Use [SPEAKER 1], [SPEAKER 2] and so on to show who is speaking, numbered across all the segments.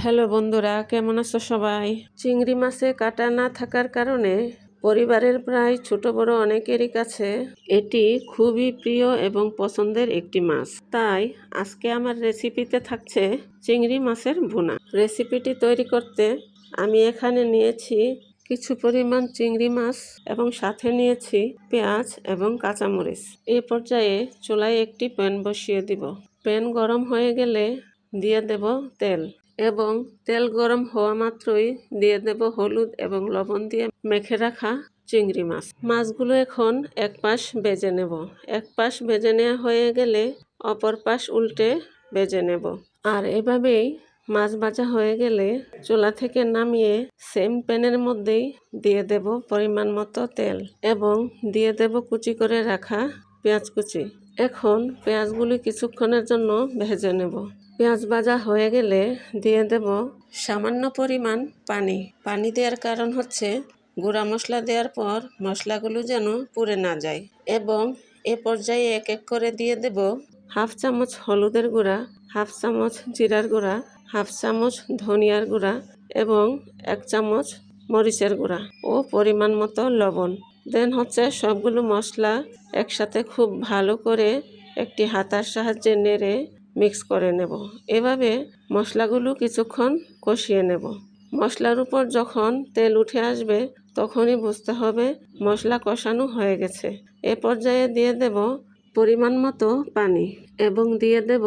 [SPEAKER 1] Hello বন্ধুরা, কেমন আছো সবাই? চিংড়ি মাছে কাঁটা না থাকার কারণে পরিবারের প্রায় ছোট বড় অনেকেরই কাছে এটি খুবই প্রিয় এবং পছন্দের একটি মাছ। তাই আজকে আমার রেসিপিতে থাকছে চিংড়ি মাছের ভুনা। রেসিপিটি তৈরি করতে আমি এখানে নিয়েছি কিছু পরিমাণ চিংড়ি মাছ এবং সাথে নিয়েছি পেঁয়াজ এবং কাঁচামরিচ। এই পর্যায়ে চুলায় একটি প্যান বসিয়ে দিব। প্যান গরম হয়ে গেলে দিয়ে দেব তেল এবং তেল গরম হওয়া মাত্রই দিয়ে দেব হলুদ এবং লবণ দিয়ে মেখে রাখা চিংড়ি মাছ। মাছগুলো এখন এক পাশ ভেজে নেব। এক পাশ ভেজে নেওয়া হয়ে গেলে অপর পাশ উল্টে ভেজে নেব। আর এভাবেই মাছ ভাজা হয়ে গেলে চুলা থেকে নামিয়ে সেম প্যানের মধ্যেই দিয়ে দেব পরিমাণ মতো তেল এবং দিয়ে দেব কুচি করে রাখা পেঁয়াজ কুচি। এখন পেঁয়াজগুলি কিছুক্ষণের জন্য ভেজে নেব। পেঁয়াজ ভাজা হয়ে গেলে দিয়ে দেব সামান্য পরিমাণ পানি। পানি দেওয়ার কারণ হচ্ছে গুঁড়া মশলা দেওয়ার পর মশলাগুলো যেন পুড়ে না যায়। এবং এ পর্যায়ে এক এক করে দিয়ে দেব হাফ চামচ হলুদের গুঁড়া, হাফ চামচ জিরার গুঁড়া, হাফ চামচ ধনিয়ার গুঁড়া এবং এক চামচ মরিচের গুঁড়া ও পরিমাণ মতো লবণ। দেন হচ্ছে সবগুলো মশলা একসাথে খুব ভালো করে একটি হাতার সাহায্যে নেড়ে মিক্স করে নেব। এভাবে মশলাগুলো কিছুক্ষণ কষিয়ে নেব। মশলার উপর যখন তেল উঠে আসবে তখনই বুঝতে হবে মশলা কষানো হয়ে গেছে। এ পর্যায়ে দিয়ে দেব পরিমাণ মতো পানি এবং দিয়ে দেব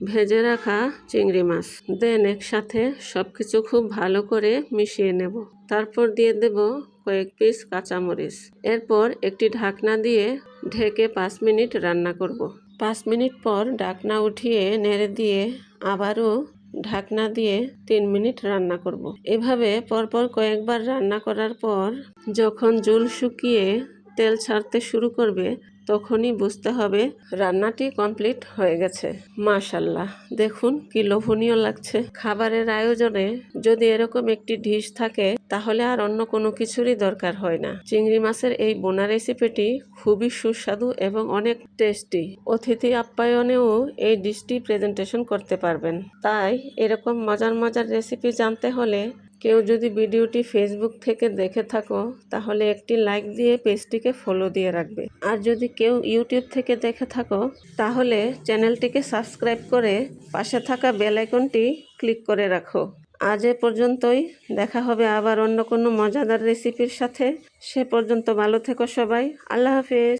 [SPEAKER 1] ভেজে রাখা চিংড়ি মাছ। দেন একসাথে সবকিছু খুব ভালো করে মিশিয়ে নেব। তারপর দিয়ে দেব কয়েক পিস কাঁচামরিচ। এরপর একটি ঢাকনা দিয়ে ঢেকে 5 মিনিট রান্না করব। 5 মিনিট পর ঢাকনা উঠিয়ে নেড়ে দিয়ে আবারও ঢাকনা দিয়ে 3 মিনিট রান্না করব। এভাবে পরপর কয়েকবার রান্না করার পর যখন ঝোল শুকিয়ে তেল ছাড়তে শুরু করবে তখনই বুঝতে হবে রান্নাটি কমপ্লিট হয়ে গেছে। মাশাআল্লাহ, দেখুন কি লোভনীয় লাগছে। খাবারের আয়োজনে যদি এরকম একটি ডিশ থাকে তাহলে আর অন্য কোনো কিছুরই দরকার হয় না। চিংড়ি মাছের এই বোনা রেসিপিটি খুবই সুস্বাদু এবং অনেক টেস্টি। অতিথি আপ্যায়নেও এই ডিশটি প্রেজেন্টেশন করতে পারবেন। তাই এরকম মজার মজার রেসিপি জানতে হলে কেউ যদি ভিডিওটি ফেসবুক থেকে দেখে থাকো তাহলে একটি লাইক দিয়ে পেজটিকে ফলো দিয়ে রাখবে। আর যদি কেউ ইউটিউব থেকে দেখে থাকো তাহলে চ্যানেলটিকে সাবস্ক্রাইব করে পাশে থাকা বেল আইকনটি ক্লিক করে রাখো। আজ এ পর্যন্তই, দেখা হবে আবার অন্য কোনো মজাদার রেসিপির সাথে। সে পর্যন্ত ভালো থেকো সবাই। আল্লাহ হাফেজ।